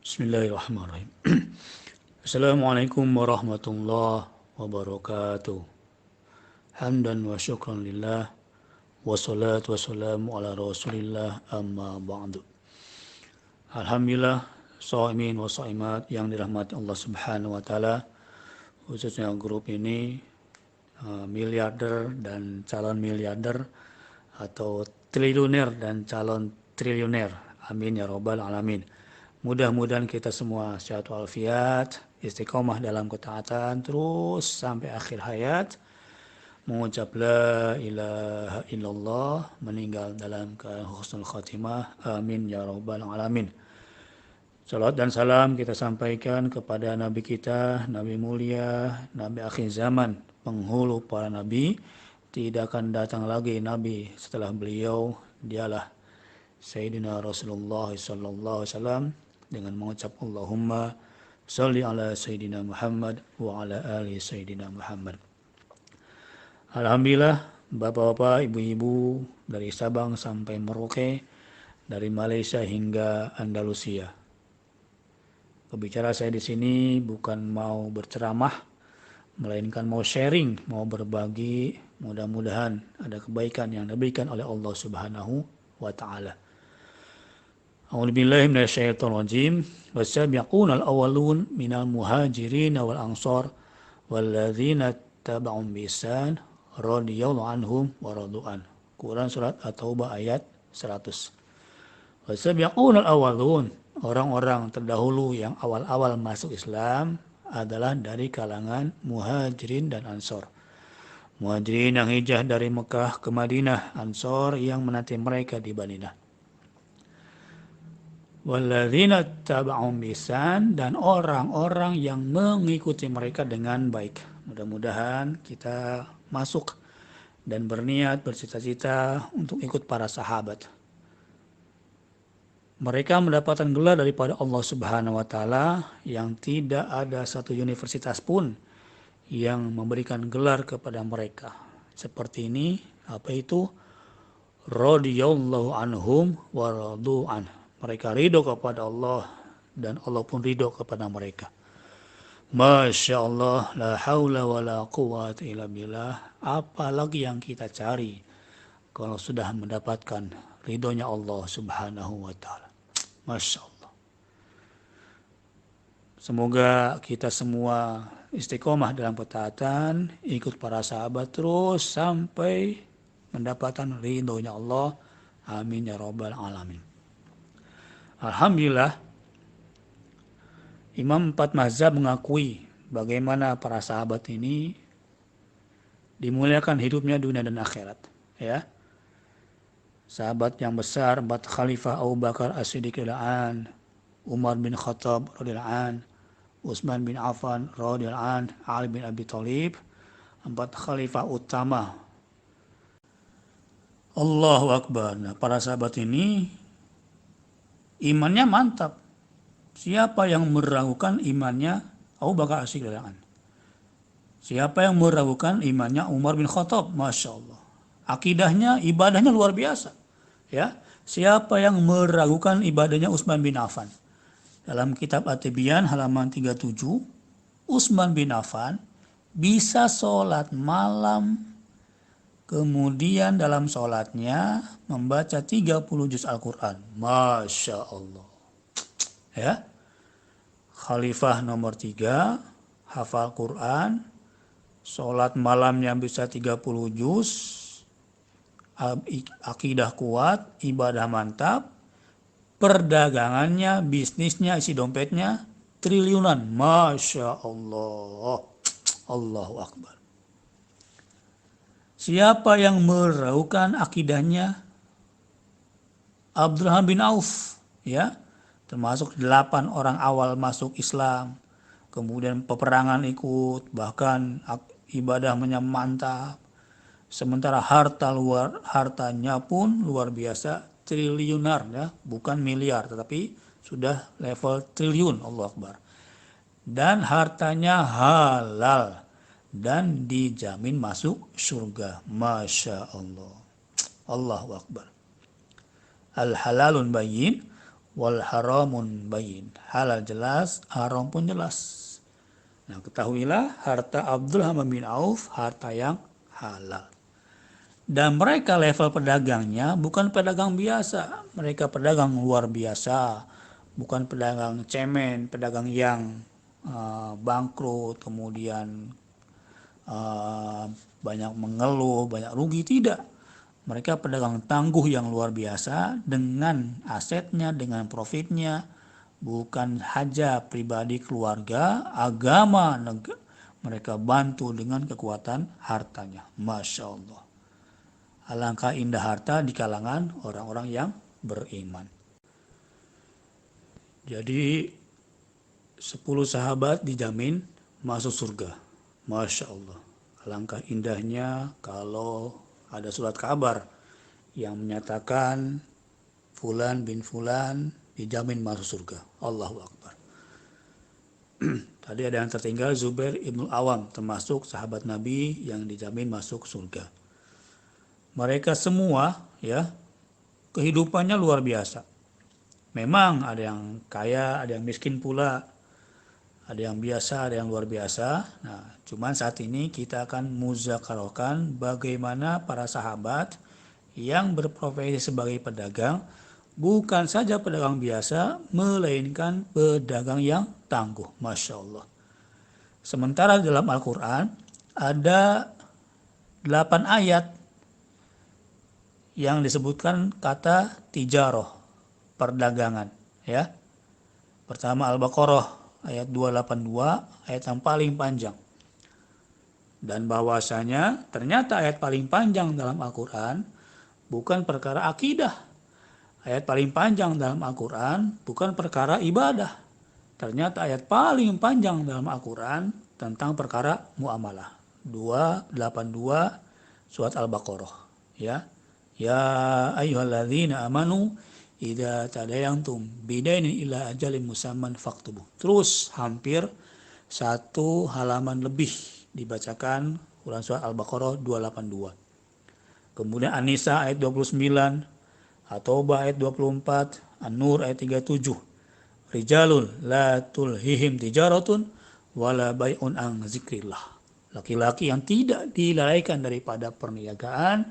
Bismillahirrahmanirrahim. Assalamualaikum warahmatullahi wabarakatuh. Hamdan wa syukran lillah wassalatu wassalamu ala rasulillah amma ba'du. Alhamdulillah, shaimin wa shaimat yang dirahmati Allah Subhanahu wa taala, khususnya grup ini miliarder dan calon miliarder atau triliuner dan calon triliuner. Amin ya rabbal alamin. Mudah-mudahan kita semua sehat walafiat, istiqomah dalam ketaatan terus sampai akhir hayat, mengucap la ilaha illallah, meninggal dalam keadaan husnul khatimah. Amin ya rabbal alamin. Salat dan salam kita sampaikan kepada Nabi kita, Nabi mulia, Nabi akhir zaman, penghulu para Nabi. Tidak akan datang lagi Nabi setelah beliau, dialah Sayyidina Rasulullah sallallahu alaihi wasallam, dengan mengucap Allahumma sholli ala Sayyidina Muhammad wa ala ali Sayyidina Muhammad. Alhamdulillah, bapak-bapak, ibu-ibu, dari Sabang sampai Merauke, dari Malaysia hingga Andalusia. Pembicara saya di sini bukan mau berceramah, melainkan mau sharing, mau berbagi. Mudah-mudahan ada kebaikan yang diberikan oleh Allah Subhanahu wa taala. A'udzubillahi minasyaitonir rajim. Wasabiqunal awwalun minal muhajirin wal ansar walladzina tabauhum biihsan radhiyallahu anhum wa radu'an. Quran surat At-Taubah ayat 100. Wasabiqunal awwalun, orang-orang terdahulu yang awal-awal masuk Islam adalah dari kalangan muhajirin dan ansor. Muhajirin yang hijrah dari Mekah ke Madinah, ansor yang menanti mereka di Madinah. Walladzina taba'um biihsan, dan orang-orang yang mengikuti mereka dengan baik. Mudah-mudahan kita masuk dan berniat, bercita-cita untuk ikut para sahabat. Mereka mendapatkan gelar daripada Allah Subhanahu wa taala yang tidak ada satu universitas pun yang memberikan gelar kepada mereka. Seperti ini, apa itu? Radhiyallahu anhum wa radu'an. Mereka ridho kepada Allah dan Allah pun ridho kepada mereka. Masya Allah, la haula wa la quwwata illa billah. Apalagi yang kita cari kalau sudah mendapatkan ridhonya Allah Subhanahu wa ta'ala. Masya Allah. Semoga kita semua istiqomah dalam ketaatan, ikut para sahabat terus sampai mendapatkan ridhonya Allah. Amin ya rabbal alamin. Alhamdulillah, Imam 4 mazhab mengakui bagaimana para sahabat ini dimuliakan hidupnya dunia dan akhirat. Ya, sahabat yang besar, 4 khalifah: Abu Bakar As-Siddiq radhiyallahu an, Umar bin Khattab radhiyallahu an, Utsman bin Affan radhiyallahu an, Ali bin Abi Thalib, 4 khalifah utama. Allahu Akbar. Nah, para sahabat ini imannya mantap. Siapa yang meragukan imannya Abu Bakar As-Siddiq radhiyallahu an? Siapa yang meragukan imannya Umar bin Khattab? Masya Allah. Akidahnya, ibadahnya luar biasa. Ya, siapa yang meragukan ibadahnya Utsman bin Affan? Dalam kitab At-Tibyan halaman 37, Utsman bin Affan bisa sholat malam, kemudian dalam sholatnya membaca 30 juz Al-Quran. Masya Allah. Ya, Khalifah nomor 3, hafal Quran, sholat malamnya bisa 30 juz, akidah kuat, ibadah mantap, perdagangannya, bisnisnya, isi dompetnya triliunan. Masya Allah. Allahu Akbar. Siapa yang meragukan akidahnya Abdurrahman bin Auf, ya, termasuk 8 orang awal masuk Islam, kemudian peperangan ikut, bahkan ibadahnya mantap, sementara hartanya pun luar biasa, triliunar, ya, bukan miliar, tetapi sudah level triliun. Allah Akbar. Dan hartanya halal dan dijamin masuk surga. Masya Allah. Allahu Akbar. Al-halalun bayyin wal haramun bayin. Halal jelas, haram pun jelas. Nah, ketahuilah harta Abdurrahman bin Auf harta yang halal. Dan mereka level pedagangnya bukan pedagang biasa. Mereka pedagang luar biasa. Bukan pedagang cemen, pedagang yang bangkrut, kemudian banyak mengeluh, banyak rugi. Tidak. Mereka pedagang tangguh yang luar biasa dengan asetnya, dengan profitnya. Bukan saja pribadi, keluarga, agama, negara. Mereka bantu dengan kekuatan hartanya. Masya Allah. Alangkah indah harta di kalangan orang-orang yang beriman. Jadi 10 sahabat dijamin masuk surga. Masya Allah. Alangkah indahnya kalau ada surat kabar yang menyatakan Fulan bin Fulan dijamin masuk surga. Allahu Akbar. Tadi ada yang tertinggal, Zubair ibn Awam, termasuk sahabat Nabi yang dijamin masuk surga. Mereka semua ya kehidupannya luar biasa. Memang ada yang kaya, ada yang miskin pula, ada yang biasa, ada yang luar biasa. Nah, cuman saat ini kita akan muzakarokan bagaimana para sahabat yang berprofesi sebagai pedagang, bukan saja pedagang biasa, melainkan pedagang yang tangguh. Masya Allah. Sementara dalam Al-Quran ada 8 ayat yang disebutkan kata tijaroh, perdagangan. Ya. Pertama Al-Baqarah ayat 282, ayat yang paling panjang. Dan bahwasanya ternyata ayat paling panjang dalam Al-Quran bukan perkara akidah. Ayat paling panjang dalam Al-Quran bukan perkara ibadah. Ternyata ayat paling panjang dalam Al-Quran tentang perkara muamalah. 282 surat Al-Baqarah. Ya. Ya ayyuhalladzina amanu idza tadayantum bidainin ila ajalin musamman faktubuh. Terus hampir 1 halaman lebih dibacakan Quran surat Al-Baqarah 282. Kemudian An-Nisa ayat 29, At-Taubah ayat 24, An-Nur ayat 37. Rijalun la tulhihim tijaratun wala bai'un an zikrillah. Laki-laki yang tidak dilalaikan daripada perniagaan,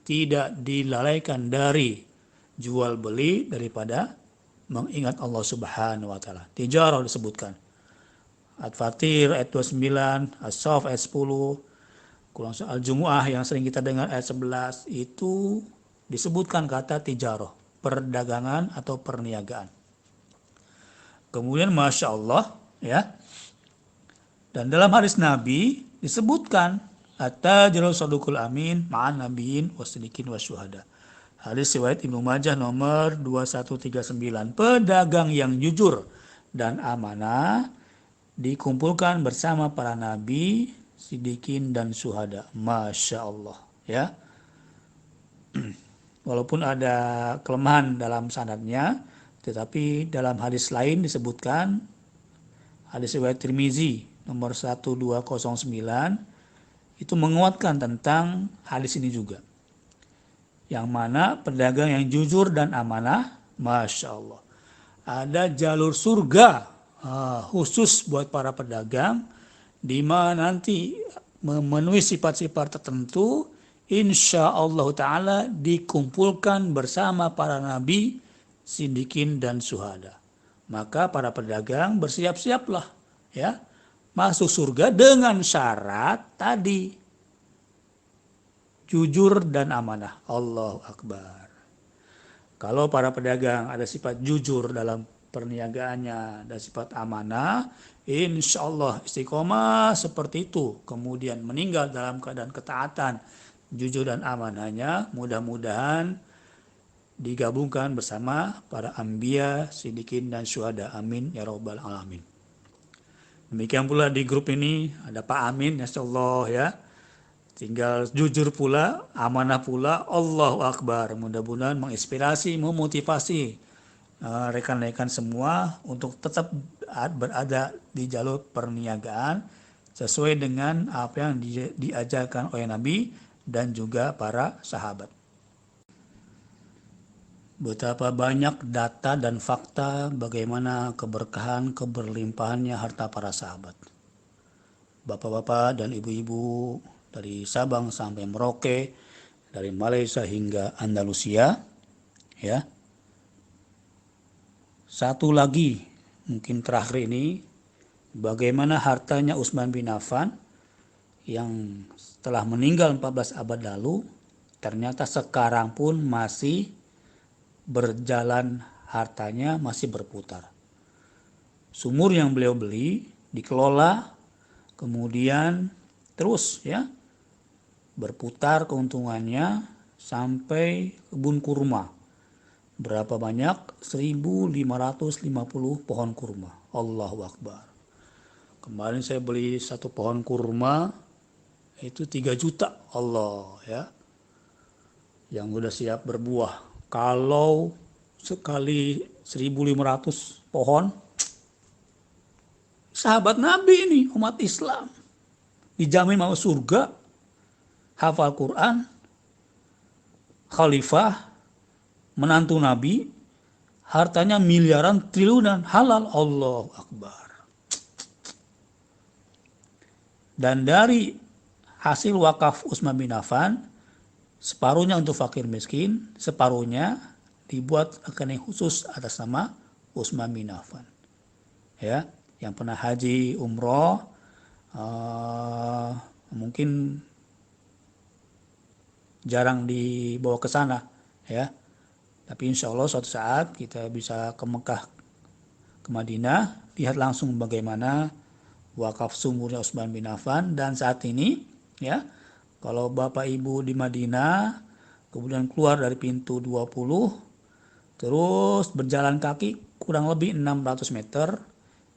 tidak dilalaikan dari jual beli daripada mengingat Allah Subhanahu wa taala. Tijarah disebutkan. At-Fatir ayat 29, As-Saff ayat 10, Quran Al-Jumu'ah yang sering kita dengar ayat 11 itu disebutkan kata tijarah, perdagangan atau perniagaan. Kemudian Masya Allah ya. Dan dalam hadis Nabi disebutkan at-tajiru sadukul amin ma'an nabiyyin wasdiqin wasyuhada. Hadis riwayat Ibnu Majah nomor 2139. Pedagang yang jujur dan amanah dikumpulkan bersama para nabi, siddiqin dan syuhada. Masya Allah ya. Walaupun ada kelemahan dalam sanadnya, tetapi dalam hadis lain disebutkan, hadis riwayat Tirmizi nomor 1209 itu menguatkan tentang hadis ini juga. Yang mana pedagang yang jujur dan amanah, Masya Allah. Ada jalur surga khusus buat para pedagang, di mana nanti memenuhi sifat-sifat tertentu, insya Allah Ta'ala dikumpulkan bersama para nabi, siddiqin dan syuhada. Maka para pedagang bersiap-siaplah ya masuk surga dengan syarat tadi jujur dan amanah. Allahu Akbar. Kalau para pedagang ada sifat jujur dalam perniagaannya dan sifat amanah, insya Allah istiqomah seperti itu. Kemudian meninggal dalam keadaan ketaatan, jujur dan amanahnya, mudah-mudahan digabungkan bersama para anbiya, siddiqin dan syuhada. Amin ya rabbal alamin. Demikian pula di grup ini ada Pak Amin, Masya Allah ya. Tinggal jujur pula, amanah pula, Allahu Akbar. Mudah-mudahan menginspirasi, memotivasi rekan-rekan semua untuk tetap berada di jalur perniagaan sesuai dengan apa yang diajarkan oleh Nabi dan juga para sahabat. Betapa banyak data dan fakta bagaimana keberkahan, keberlimpahannya harta para sahabat. Bapak-bapak dan ibu-ibu dari Sabang sampai Merauke, dari Malaysia hingga Andalusia, ya. Satu lagi, mungkin terakhir ini, bagaimana hartanya Utsman bin Affan yang telah meninggal 14 abad lalu, ternyata sekarang pun masih berjalan, hartanya masih berputar. Sumur yang beliau beli dikelola, kemudian terus ya berputar keuntungannya sampai kebun kurma. Berapa banyak? 1.550 pohon kurma. Allahu Akbar. Kemarin saya beli satu pohon kurma itu 3 juta. Allah ya. Yang udah siap berbuah. Kalau sekali 1.500 pohon, sahabat Nabi ini, umat Islam, dijamin masuk surga, hafal Quran, khalifah, menantu Nabi, hartanya miliaran, triliunan, halal. Allahu Akbar. Dan dari hasil wakaf Utsman bin Affan, separuhnya untuk fakir miskin, separuhnya dibuat rekening khusus atas nama Utsman bin Affan. Ya, yang pernah haji, umroh, mungkin jarang dibawa ke sana, ya. Tapi insya Allah suatu saat kita bisa ke Mekah, ke Madinah, lihat langsung bagaimana wakaf sumurnya Utsman bin Affan. Dan saat ini, ya, kalau Bapak Ibu di Madinah, kemudian keluar dari pintu 20, terus berjalan kaki kurang lebih 600 meter,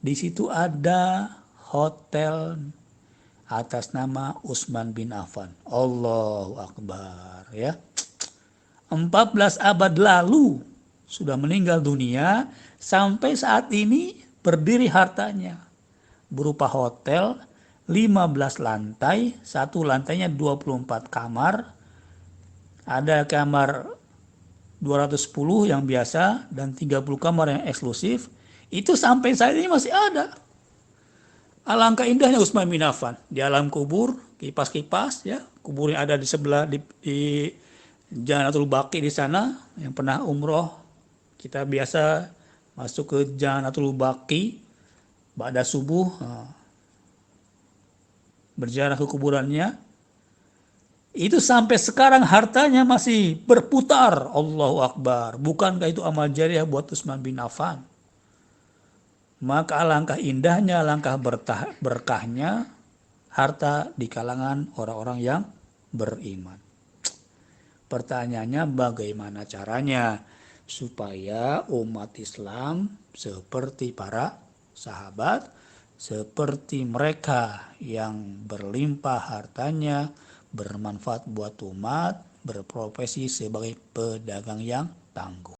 di situ ada hotel atas nama Utsman bin Affan. Allahu Akbar, ya. 14 abad lalu sudah meninggal dunia, sampai saat ini berdiri hartanya berupa hotel 15 lantai, satu lantainya 24 kamar, ada kamar 210 yang biasa dan 30 kamar yang eksklusif. Itu sampai saat ini masih ada. Alangkah indahnya Utsman bin Affan di alam kubur, kipas-kipas ya, kubur yang ada di sebelah di Jannatul Baqi di sana. Yang pernah umroh, kita biasa masuk ke Jannatul Baqi pada subuh, berziarah ke kuburannya. Itu sampai sekarang hartanya masih berputar. Allahu Akbar. Bukankah itu amal jariah buat Utsman bin Affan? Maka alangkah indahnya, alangkah berkahnya harta di kalangan orang-orang yang beriman. Pertanyaannya, bagaimana caranya supaya umat Islam seperti para sahabat, seperti mereka yang berlimpah hartanya, bermanfaat buat umat, berprofesi sebagai pedagang yang tangguh.